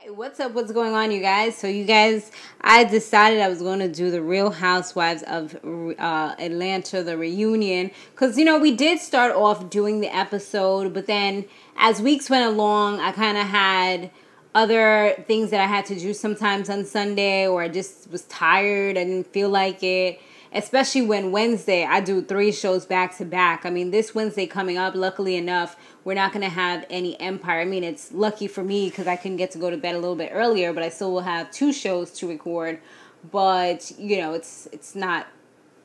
Hey, what's up? What's going on, you guys? So, you guys, I decided I was going to do the Real Housewives of Atlanta, the reunion. Because, we did start off doing the episode, but then as weeks went along, I kind of had other things that I had to do sometimes on Sunday, or I just was tired. I didn't feel like it. Especially when Wednesday, I do 3 shows back to back. I mean, this Wednesday coming up, luckily enough, we're not going to have any Empire. I mean, it's lucky for me because I can get to go to bed a little bit earlier, but I still will have 2 shows to record. But, it's not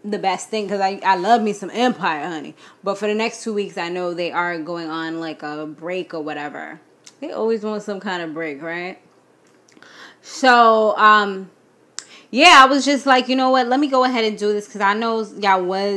the best thing because I love me some Empire, honey. But for the next 2 weeks, I know they are going on like a break or whatever. They always want some kind of break, right? So, yeah, I was just like, you know what, let me go ahead and do this because I know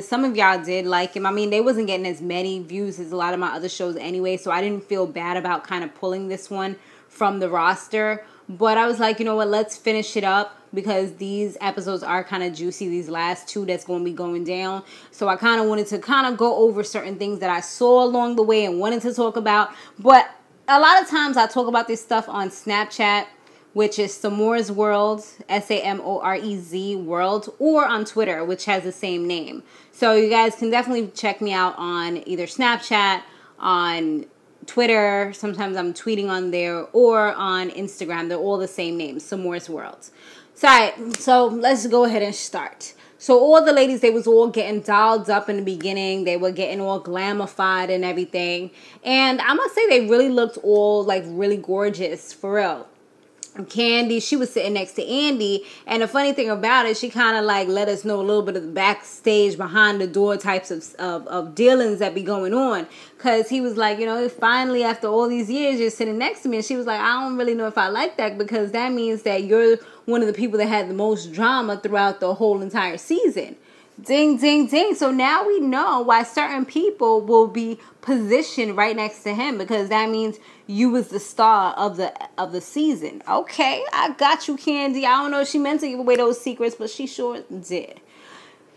some of y'all did like him. I mean, they wasn't getting as many views as a lot of my other shows anyway, so I didn't feel bad about kind of pulling this one from the roster. But I was like, you know what, let's finish it up because these episodes are kind of juicy, these last 2 that's going to be going down. So I kind of wanted to kind of go over certain things that I saw along the way and wanted to talk about. But a lot of times I talk about this stuff on Snapchat, which is Samore's World, Samorez World, or on Twitter, which has the same name. So you guys can definitely check me out on either Snapchat, on Twitter, sometimes I'm tweeting on there, or on Instagram. They're all the same name, Samore's World. So let's go ahead and start. So all the ladies, they was all getting dolled up in the beginning. They were getting all glamified and everything. And I must say they really looked all like really gorgeous, for real. Kandi, she was sitting next to Andy, and the funny thing about it, she kind of like let us know a little bit of the backstage, behind the door types of dealings that be going on, because he was like, finally after all these years you're sitting next to me, and she was like, I don't really know if I like that, because that means that you're one of the people that had the most drama throughout the whole entire season. Ding, ding, ding. So now we know why certain people will be positioned right next to him, because that means you was the star of the season. Okay, I got you, Kandi. I don't know if she meant to give away those secrets, but she sure did.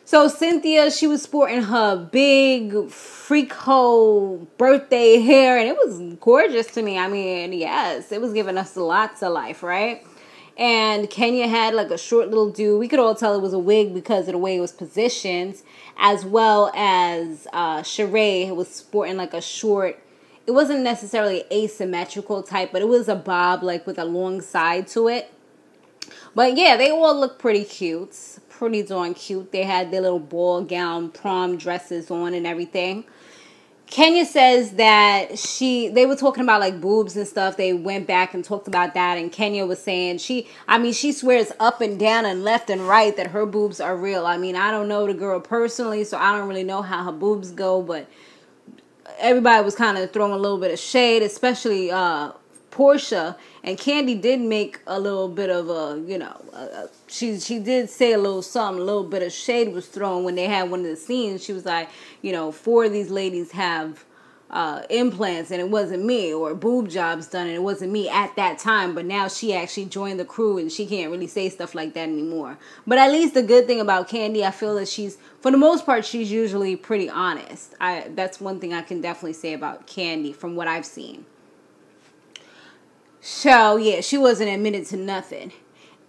So Cynthia, she was sporting her big freak hoe birthday hair, and it was gorgeous to me. I mean, yes, it was giving us lots of life, right? And Kenya had like a short little do. We could all tell it was a wig because of the way it was positioned, as well as Sharee was sporting like a short. It wasn't necessarily asymmetrical type, but it was a bob like with a long side to it. But yeah, they all look pretty cute, pretty darn cute. They had their little ball gown, prom dresses on and everything. Kenya says that they were talking about like boobs and stuff. They went back and talked about that, and Kenya was saying she swears up and down and left and right that her boobs are real. I mean, I don't know the girl personally, so I don't really know how her boobs go, but everybody was kind of throwing a little bit of shade, especially Porsha, and Kandi did make a little bit of she did say a little bit of shade was thrown when they had one of the scenes. She was like, 4 of these ladies have implants and it wasn't me, or boob jobs done and it wasn't me at that time, but now she actually joined the crew and she can't really say stuff like that anymore. But at least the good thing about Kandi, I feel that for the most part, she's usually pretty honest. That's one thing I can definitely say about Kandi from what I've seen. So, yeah, she wasn't admitted to nothing.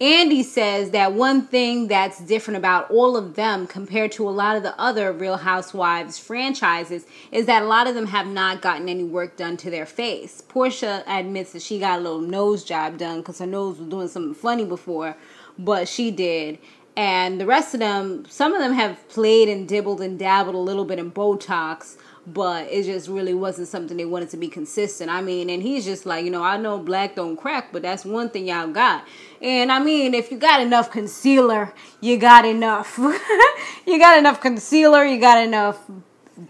Andy says that one thing that's different about all of them compared to a lot of the other Real Housewives franchises is that a lot of them have not gotten any work done to their face. Porsha admits that she got a little nose job done because her nose was doing something funny before, but she did. And the rest of them, some of them have played and dibbled and dabbled a little bit in Botox, but it just really wasn't something they wanted to be consistent. I mean, and he's just like, I know black don't crack, but that's one thing y'all got. And I mean, if you got enough concealer, you got enough. You got enough concealer, you got enough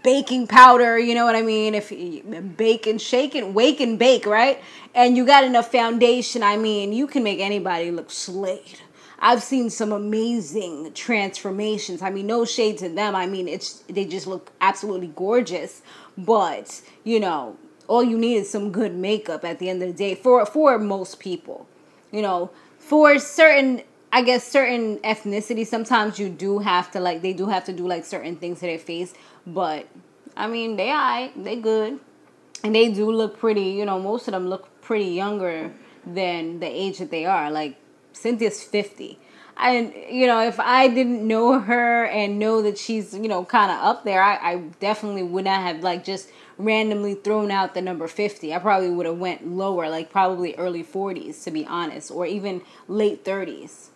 baking powder, you know what I mean? If you bake and shake it, wake and bake, right? And you got enough foundation, I mean, you can make anybody look slayed. I've seen some amazing transformations. I mean, no shade to them. I mean, they just look absolutely gorgeous. But, all you need is some good makeup at the end of the day for most people. For certain ethnicity, sometimes you do have to they do have to do like certain things to their face. But, I mean, they good. And they do look pretty, most of them look pretty younger than the age that they are. Like, Cynthia's 50. If I didn't know her and know that she's, kind of up there, I definitely would not have, like, just randomly thrown out the number 50. I probably would have went lower, like, probably early 40s, to be honest, or even late 30s.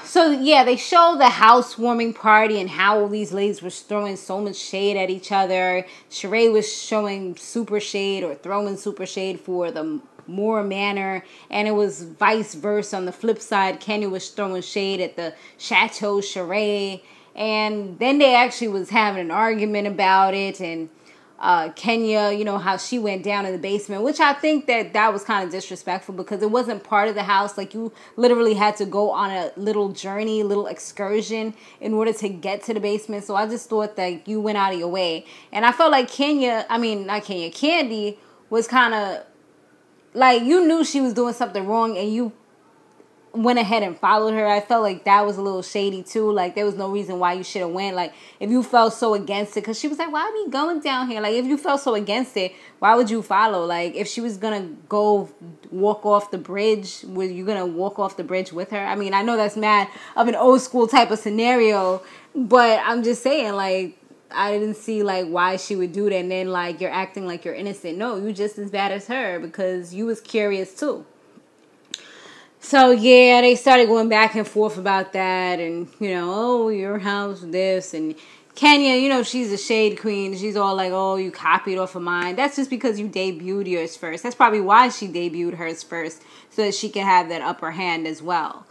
So yeah, they show the housewarming party and how all these ladies were throwing so much shade at each other. Sharee was showing super shade or throwing super shade for the Moore Manor, and it was vice versa. On the flip side, Kenya was throwing shade at the Chateau Sharee, and then they actually was having an argument about it, and Kenya, how she went down in the basement, which I think that was kind of disrespectful because it wasn't part of the house. Like, you literally had to go on a little journey, little excursion in order to get to the basement. So I just thought that you went out of your way. And I felt like Kandi was kind of like, you knew she was doing something wrong and you went ahead and followed her. I felt like that was a little shady too. Like, there was no reason why you should have went. Like, if you felt so against it, because she was like, why are we going down here? Like, if you felt so against it, why would you follow? Like, if she was gonna go walk off the bridge, were you gonna walk off the bridge with her? I mean, I know that's mad of an old school type of scenario, but I'm just saying, like, I didn't see, like, why she would do that. And then, like, you're acting like you're innocent. No, you're just as bad as her because you was curious too. So, yeah, they started going back and forth about that. And, oh, your house, this. And Kenya, she's a shade queen. She's all like, oh, you copied off of mine. That's just because you debuted yours first. That's probably why she debuted hers first. So that she could have that upper hand as well.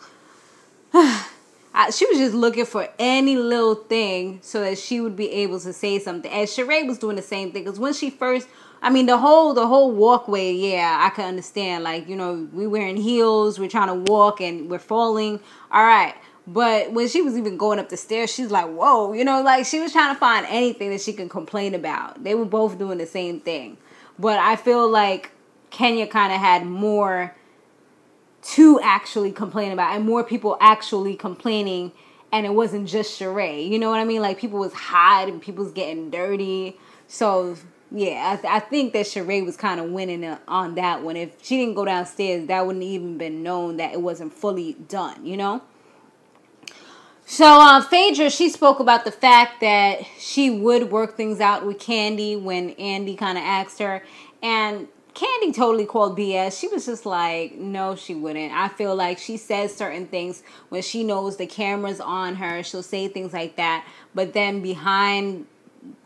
She was just looking for any little thing so that she would be able to say something. And Sharee was doing the same thing. Because when she first... the whole walkway, yeah, I can understand. Like, we wearing heels, we're trying to walk, and we're falling. All right. But when she was even going up the stairs, she's like, whoa. Like, she was trying to find anything that she could complain about. They were both doing the same thing. But I feel like Kenya kind of had more to actually complain about. And more people actually complaining. And it wasn't just Sharee. You know what I mean? Like, people was hot and people was getting dirty. So... yeah, I think that Sharee was kind of winning on that one. If she didn't go downstairs, that wouldn't even been known that it wasn't fully done, So, Phaedra, she spoke about the fact that she would work things out with Kandi when Andy kind of asked her. And Kandi totally called BS. She was just like, no, she wouldn't. I feel like she says certain things when she knows the camera's on her. She'll say things like that. But then behind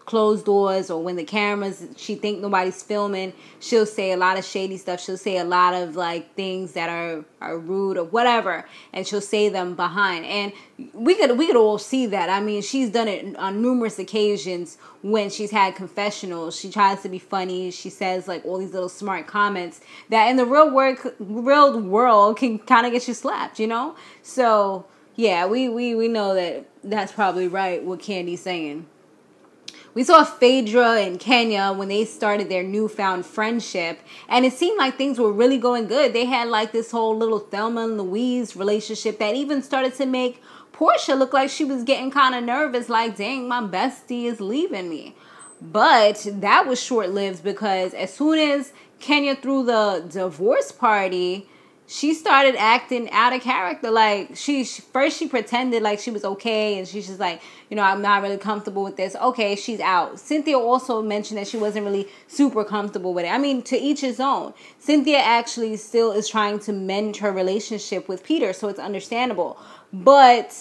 closed doors, or when the cameras, she think nobody's filming, she'll say a lot of shady stuff. She'll say a lot of, like, things that are rude or whatever, and she'll say them behind. And we could all see that. I mean, she's done it on numerous occasions when she's had confessionals. She tries to be funny. She says, like, all these little smart comments that in the real world can kind of get you slapped, So yeah, we know that that's probably right what Kandi's saying. We saw Phaedra and Kenya when they started their newfound friendship, and it seemed like things were really going good. They had like this whole little Thelma and Louise relationship that even started to make Porsha look like she was getting kind of nervous, like, dang, my bestie is leaving me. But that was short-lived because as soon as Kenya threw the divorce party, she started acting out of character. Like, she pretended like she was okay, and she's just like, I'm not really comfortable with this. Okay, she's out. Cynthia also mentioned that she wasn't really super comfortable with it. I mean, to each his own. Cynthia actually still is trying to mend her relationship with Peter, so it's understandable. But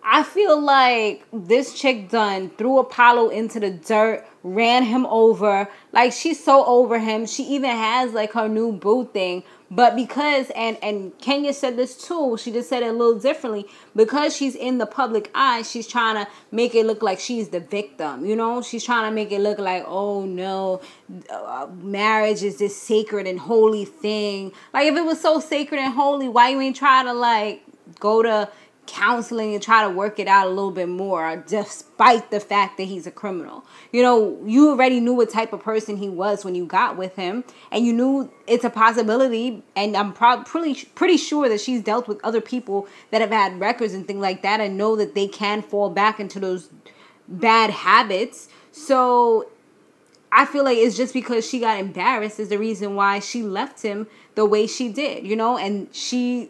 I feel like this chick done threw Apollo into the dirt, ran him over. Like, she's so over him. She even has, like, her new boo thing. But because, and Kenya said this too, she just said it a little differently, because she's in the public eye, she's trying to make it look like she's the victim, She's trying to make it look like, oh no, marriage is this sacred and holy thing. Like, if it was so sacred and holy, why you ain't try to, like, go to counseling and try to work it out a little bit more, despite the fact that he's a criminal? You already knew what type of person he was when you got with him, and you knew it's a possibility, and I'm pretty sure that she's dealt with other people that have had records and things like that and know that they can fall back into those bad habits. So I feel like it's just because she got embarrassed is the reason why she left him the way she did, you know, and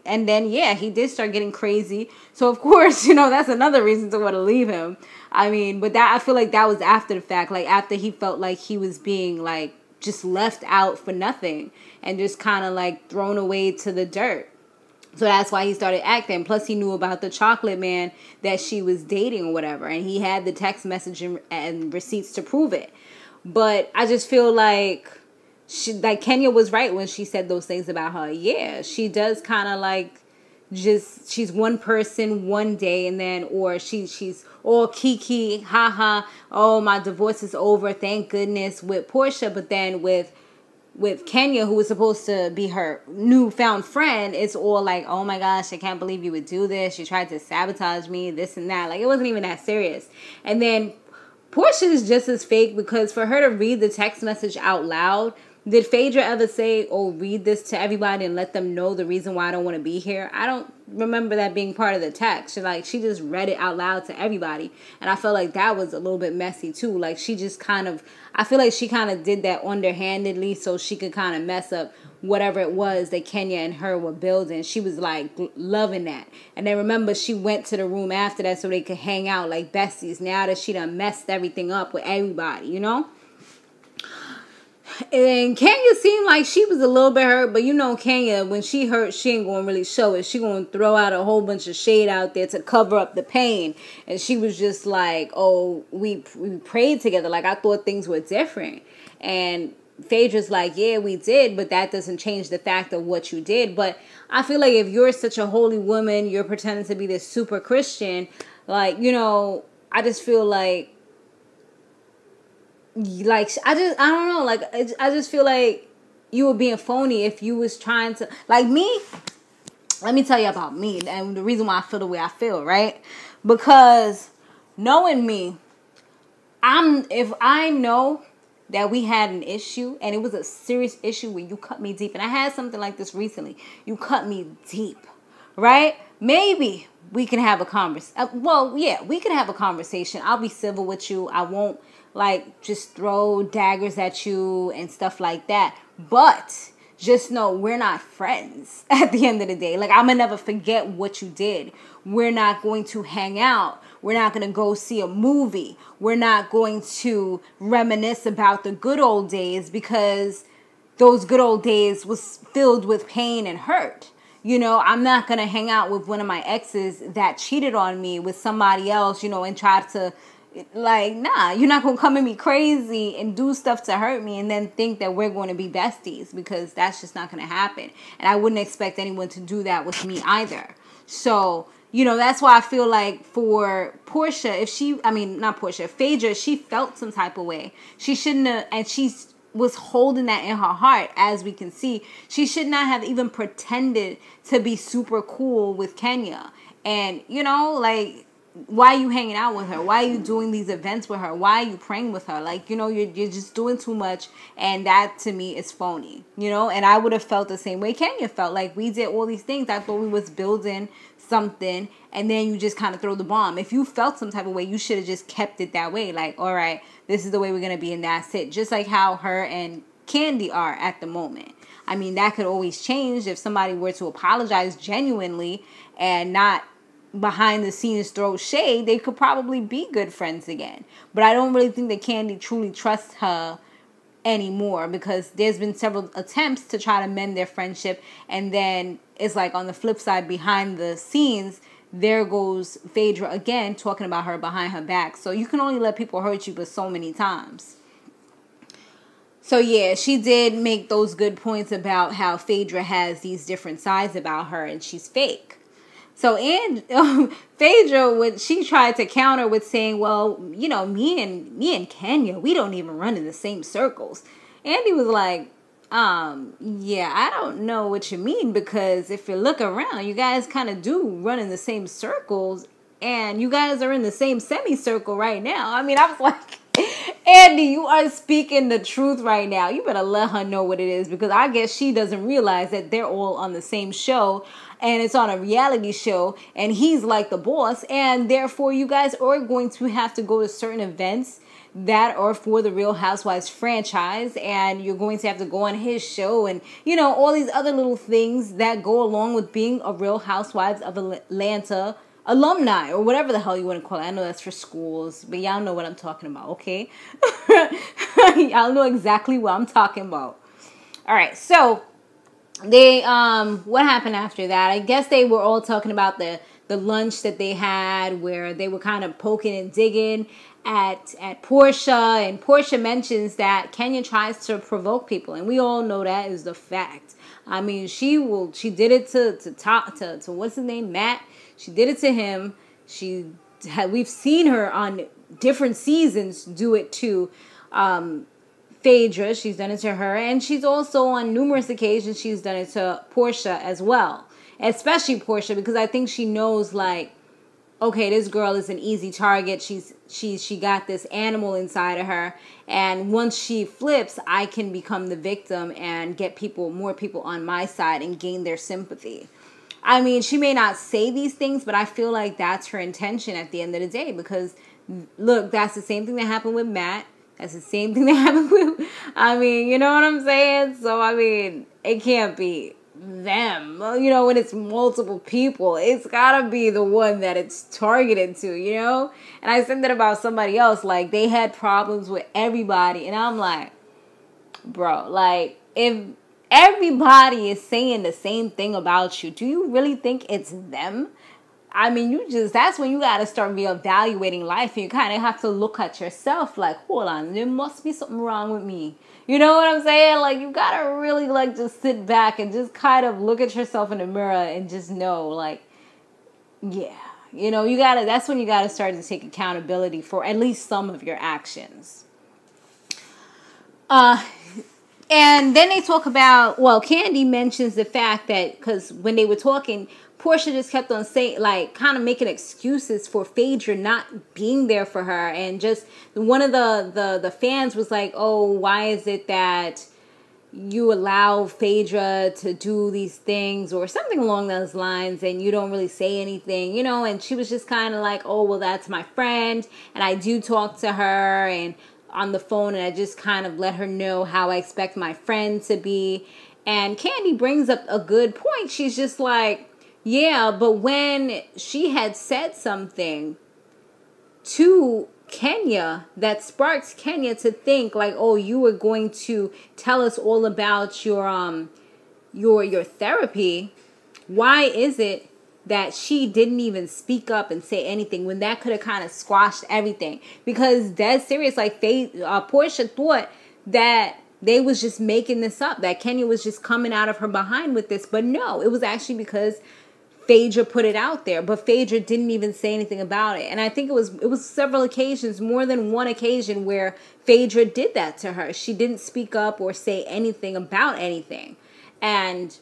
then, yeah, he did start getting crazy. So, of course, you know, that's another reason to want to leave him. I mean, but I feel like that was after the fact, like after he felt like he was being like just left out for nothing and just kind of like thrown away to the dirt. So that's why he started acting. Plus, he knew about the chocolate man that she was dating or whatever. And he had the text message and receipts to prove it. But I just feel like Kenya was right when she said those things about her. Yeah, she does kind of like she's one person one day and then, or she's all kiki, haha, oh, my divorce is over, thank goodness, with Porsha. But then with Kenya, who was supposed to be her newfound friend, it's all like, oh my gosh, I can't believe you would do this. You tried to sabotage me, this and that. Like, it wasn't even that serious. And then Porsha is just as fake, because for her to read the text message out loud, did Phaedra ever say, oh, read this to everybody and let them know the reason why I don't want to be here? I don't remember that being part of the text. She just read it out loud to everybody. And I felt like that was a little bit messy too. Like, she just I feel like she kind of did that underhandedly so she could kind of mess up whatever it was that Kenya and her were building. She was like loving that. And then remember, she went to the room after that so they could hang out like besties now that she done messed everything up with everybody, you know? And Kenya seemed like she was a little bit hurt, but you know Kenya, when she hurt, she ain't going to really show it. She going to throw out a whole bunch of shade out there to cover up the pain. And she was just like, oh, we prayed together. Like, I thought things were different. And Phaedra's like, yeah, we did, but that doesn't change the fact of what you did. But I feel like if you're such a holy woman, you're pretending to be this super Christian, like, you know, I just feel like I don't know, like, I just feel like you were being phony if you was trying to, like me, let me tell you about me, and the reason why I feel the way I feel, right? Because knowing me, if I know that we had an issue, and it was a serious issue where you cut me deep, and I had something like this recently, you cut me deep, right? Maybe we can have a conversation. Well, yeah, we can have a conversation. I'll be civil with you. I won't like just throw daggers at you and stuff like that. But just know we're not friends at the end of the day. Like, I'm gonna never forget what you did. We're not going to hang out. We're not going to go see a movie. We're not going to reminisce about the good old days, because those good old days was filled with pain and hurt. You know, I'm not going to hang out with one of my exes that cheated on me with somebody else, you know, and try to, like, nah, you're not going to come at me crazy and do stuff to hurt me and then think that we're going to be besties, because that's just not going to happen. And I wouldn't expect anyone to do that with me either. So, you know, that's why I feel like for Porsha, Phaedra, she felt some type of way. She shouldn't have, and she was holding that in her heart, as we can see. She should not have even pretended to be super cool with Kenya. And, you know, like, why are you hanging out with her? Why are you doing these events with her? Why are you praying with her? Like, you know, you're just doing too much. And that, to me, is phony, you know? And I would have felt the same way Kenya felt. Like, we did all these things. I thought we was building something. And then you just kind of throw the bomb. If you felt some type of way, you should have just kept it that way. Like, all right, this is the way we're going to be, and that's it. Just like how her and Kandi are at the moment. I mean, that could always change if somebody were to apologize genuinely and not behind the scenes throw shade. They could probably be good friends again. But I don't really think that Kandi truly trusts her anymore, because there's been several attempts to try to mend their friendship, and then it's like on the flip side, behind the scenes, there goes Phaedra again talking about her behind her back. So you can only let people hurt you but so many times. So yeah, she did make those good points about how Phaedra has these different sides about her and she's fake. So, and Phaedra, she tried to counter with saying, well, you know, me and Kenya, we don't even run in the same circles. Andy was like, yeah, I don't know what you mean, because if you look around, you guys kind of do run in the same circles, and you guys are in the same semicircle right now. I mean, I was like, Andy, you are speaking the truth right now. You better let her know what it is, because I guess she doesn't realize that they're all on the same show and it's on a reality show and he's like the boss, and therefore you guys are going to have to go to certain events that are for the Real Housewives franchise, and you're going to have to go on his show and, you know, all these other little things that go along with being a Real Housewives of Atlanta alumni, or whatever the hell you want to call it. I know that's for schools, but y'all know what I'm talking about, okay? Y'all know exactly what I'm talking about. All right, so they what happened after that? I guess they were all talking about the lunch that they had, where they were kind of poking and digging at Porsha, and Porsha mentions that Kenya tries to provoke people, and we all know that is the fact. I mean, she did it to what's his name, Matt. She did it to him. We've seen her on different seasons do it to Phaedra. She's done it to her, and she's also on numerous occasions she's done it to Porsha as well. Especially Porsha, because I think she knows, like, okay, this girl is an easy target. She got this animal inside of her, and once she flips, I can become the victim and get more people on my side and gain their sympathy. I mean, she may not say these things, but I feel like that's her intention at the end of the day, because look, that's the same thing that happened with Matt. That's the same thing that happened with, I mean, you know what I'm saying? So, I mean, it can't be them. You know, when it's multiple people, it's gotta be the one that it's targeted to, you know? And I said that about somebody else, like, they had problems with everybody, and I'm like, bro, like, if everybody is saying the same thing about you, do you really think it's them? I mean, that's when you got to start reevaluating life, and you kind of have to look at yourself like, hold on, there must be something wrong with me. You know what I'm saying? Like, you got to really, like, just sit back and just kind of look at yourself in the mirror and just know, like, yeah, you know, that's when you got to start to take accountability for at least some of your actions. And then they talk about, well, Kandi mentions the fact that, because when they were talking, Porsha just kept on saying, like, kind of making excuses for Phaedra not being there for her. And just one of the fans was like, oh, why is it that you allow Phaedra to do these things, or something along those lines, and you don't really say anything, you know? And she was just kind of like, oh, well, that's my friend, and I do talk to her and on the phone, and I just kind of let her know how I expect my friend to be. And Kandi brings up a good point. She's just like, yeah, but when she had said something to Kenya that sparks Kenya to think like, oh, you were going to tell us all about your therapy, why is it that she didn't even speak up and say anything when that could have kind of squashed everything? Because that's serious. Like, Porsha thought that they was just making this up, that Kenya was just coming out of her behind with this. But no, it was actually because Phaedra put it out there, but Phaedra didn't even say anything about it. And I think it was several occasions, more than one occasion, where Phaedra did that to her. She didn't speak up or say anything about anything. And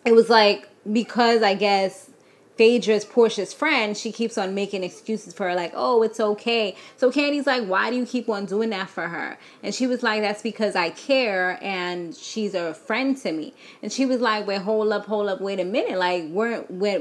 it was like, because I guess Phaedra's Porsha's friend, she keeps on making excuses for her, like, oh, it's okay. So Kandi's like, why do you keep on doing that for her? And she was like, that's because I care, and she's a friend to me. And she was like, wait, hold up, wait a minute. Like,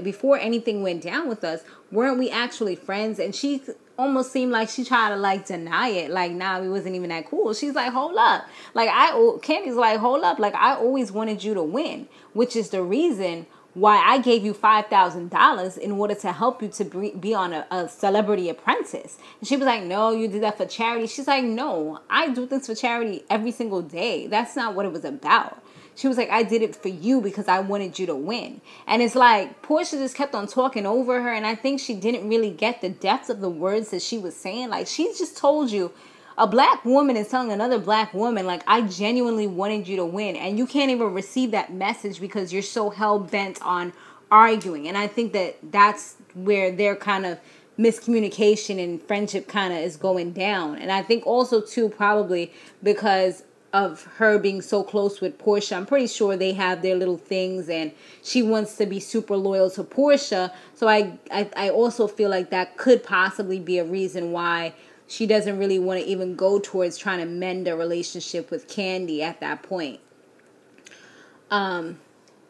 before anything went down with us, weren't we actually friends? And she almost seemed like she tried to, like, deny it. Like, nah, we wasn't even that cool. She's like, hold up. Like, Kandi's like, hold up. Like, I always wanted you to win, which is the reason why I gave you $5,000 in order to help you to be on a Celebrity Apprentice. And she was like, no, you did that for charity. She's like, no, I do things for charity every single day. That's not what it was about. She was like, I did it for you because I wanted you to win. And it's like, Porsha just kept on talking over her, and I think she didn't really get the depth of the words that she was saying. Like, she just told you, a black woman is telling another black woman, like, I genuinely wanted you to win. And you can't even receive that message because you're so hell-bent on arguing. And I think that that's where their kind of miscommunication and friendship kind of is going down. And I think also, too, probably because of her being so close with Porsha, I'm pretty sure they have their little things, and she wants to be super loyal to Porsha. So I also feel like that could possibly be a reason why she doesn't really want to even go towards trying to mend a relationship with Kandi at that point.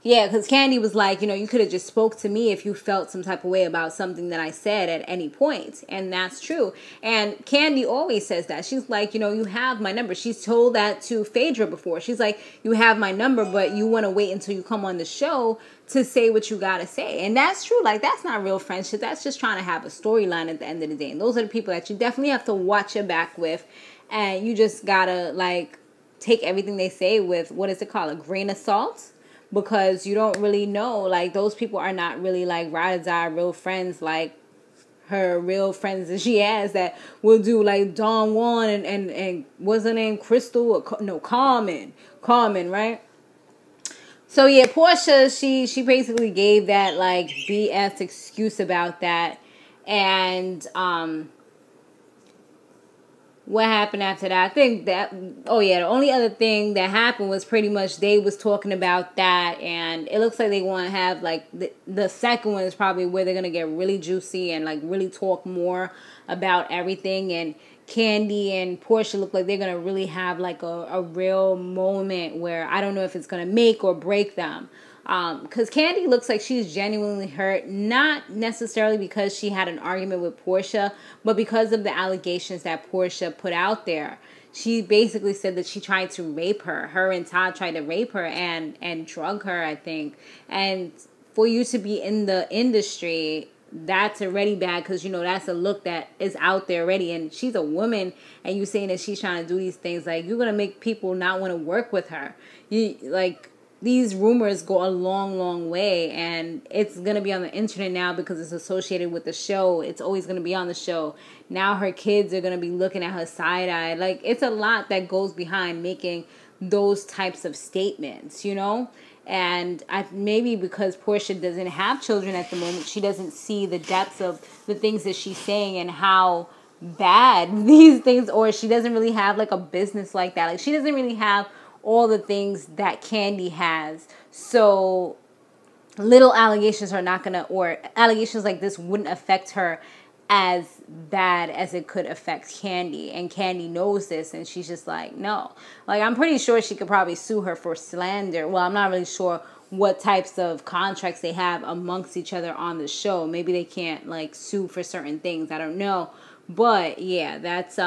Yeah, because Kandi was like, you know, you could have just spoke to me if you felt some type of way about something that I said at any point. And that's true. And Kandi always says that. She's like, you know, you have my number. She's told that to Phaedra before. She's like, you have my number, but you want to wait until you come on the show to say what you got to say. And that's true. Like, that's not real friendship. That's just trying to have a storyline at the end of the day. And those are the people that you definitely have to watch your back with. And you just got to, like, take everything they say with, what is it called, a grain of salt. Because you don't really know, like, those people are not really, like, ride or die real friends, like her real friends that she has that will do, like, Don Juan and what's her name, Crystal, or, no, Carmen, right? So, yeah, Porsha, she basically gave that, like, BS excuse about that, and, what happened after that? I think that, oh yeah, the only other thing that happened was pretty much they was talking about that, and it looks like they want to have, like, the second one is probably where they're going to get really juicy and, like, really talk more about everything, and Kandi and Porsha look like they're going to really have, like, a real moment where I don't know if it's going to make or break them. Because Kandi looks like she's genuinely hurt, not necessarily because she had an argument with Porsha, but because of the allegations that Porsha put out there. She basically said that she tried to rape her. Her and Todd tried to rape her and drug her, I think. And for you to be in the industry, that's already bad because, you know, that's a look that is out there already. And she's a woman, and you saying that she's trying to do these things, like, you're going to make people not want to work with her. These rumors go a long, long way, and it's going to be on the internet now because it's associated with the show. It's always going to be on the show. Now her kids are going to be looking at her side-eye. Like, it's a lot that goes behind making those types of statements, you know? And maybe because Porsha doesn't have children at the moment, she doesn't see the depths of the things that she's saying and how bad these things, or she doesn't really have, like, a business like that. Like, she doesn't really have all the things that Kandi has. So little allegations are not gonna, or allegations like this wouldn't affect her as bad as it could affect Kandi. And Kandi knows this, and she's just like, no. Like, I'm pretty sure she could probably sue her for slander. Well, I'm not really sure what types of contracts they have amongst each other on the show. Maybe they can't, like, sue for certain things. I don't know. But yeah, that's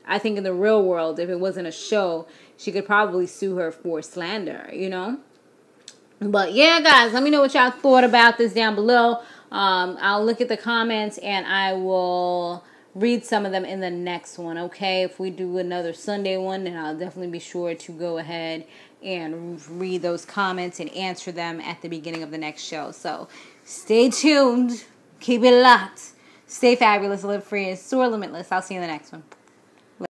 I think in the real world, if it wasn't a show, she could probably sue her for slander, you know? But yeah, guys, let me know what y'all thought about this down below. I'll look at the comments and I will read some of them in the next one, okay? If we do another Sunday one, then I'll definitely be sure to go ahead and read those comments and answer them at the beginning of the next show. So stay tuned. Keep it locked. Stay fabulous, live free, and soar limitless. I'll see you in the next one.